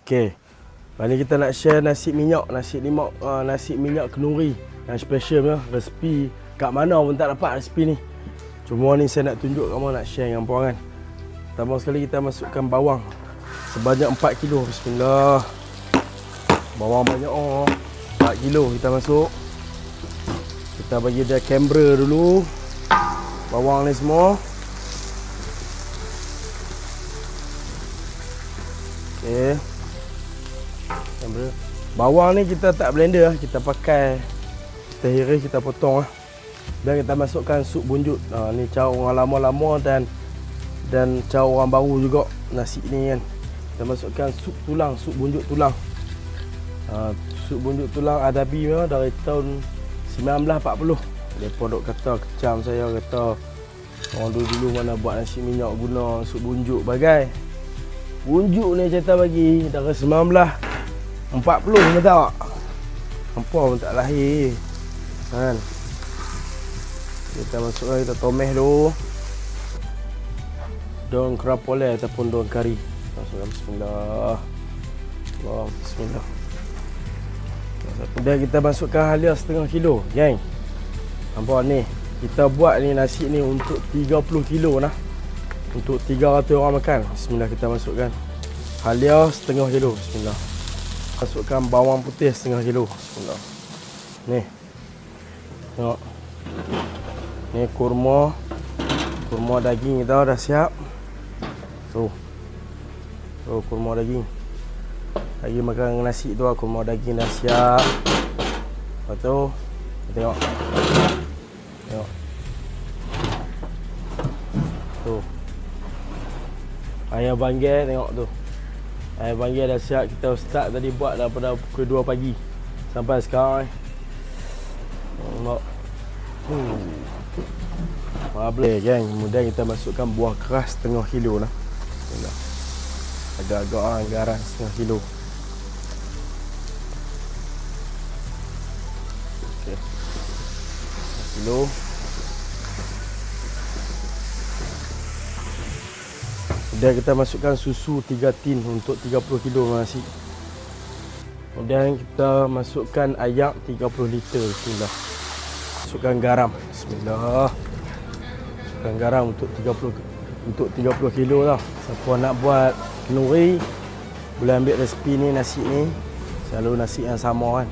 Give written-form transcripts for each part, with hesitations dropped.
Okey. Kali ni kita nak share nasi minyak, nasi minyak kenduri yang special lah. Resipi kat mana pun tak dapat resipi ni. Cuma ni saya nak tunjuk kamu, nak share dengan puan kan. Pertama sekali kita masukkan bawang sebanyak 4 kilo. Bismillah. Bawang banyak 4 kilo kita masuk. Kita bagi dia Canberra dulu. Bawang ni semua. Okey. Bawang ni kita tak blender, kita pakai, kita iris, kita potong. Dan kita masukkan sup bunjut. Ni cara orang lama-lama dan cara orang baru juga nasi ni kan. Kita masukkan sup tulang, sup bunjut tulang. Sup bunjut tulang Adabi memang dari tahun 1940. Depa dok kata kecam saya, kata orang dulu mana buat nasi minyak guna sup bunjuk bagai. Bunjuk ni cerita bagi dari 1940 ni tak? Hampa pun tak lahir kan. Kita masukkan, kita tomeh dulu daun kerapole ataupun daun kari. Masukkan. Bismillah. Bismillah. Kemudian kita masukkan halia setengah kilo, geng. Nampak ni, kita buat ni nasi ni untuk 30 kilo lah. Untuk 300 orang makan. Bismillah, kita masukkan halia setengah kilo. Bismillah. Masukkan bawang putih setengah kilo. Bismillah. Ni. Tengok. Ni kurma daging kita dah siap. Tu. Kurma daging. Lagi makan nasi tu, kurma daging dah siap. Lepas tu, tengok. Tengok. Tu. Ayam banggai tengok tu. Ayam banggai dah siap. Kita start tadi buat daripada pukul 2 pagi sampai sekarang. Tengok. Boleh geng. Kemudian kita masukkan buah keras setengah kilo lah. Agak-agak garam setengah kilo. Okey. Kilo. Kemudian kita masukkan susu 3 tin untuk 30 kilo nasi. Kemudian kita masukkan ayak 30 liter. Bismillah. Masukkan garam. Bismillah. Masukkan garam untuk 30 kilo lah. Siapa nak buat kenduri boleh ambil resipi ni, nasi ni. Selalu nasi yang sama kan.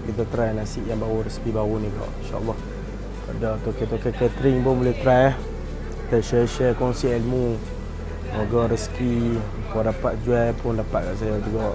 Kita try nasi yang baru, resipi baru ni kau. InsyaAllah. Ada toke-toke catering pun boleh try. Kita share-share kongsi ilmu. Moga rezeki kau dapat jual pun dapat kat saya juga.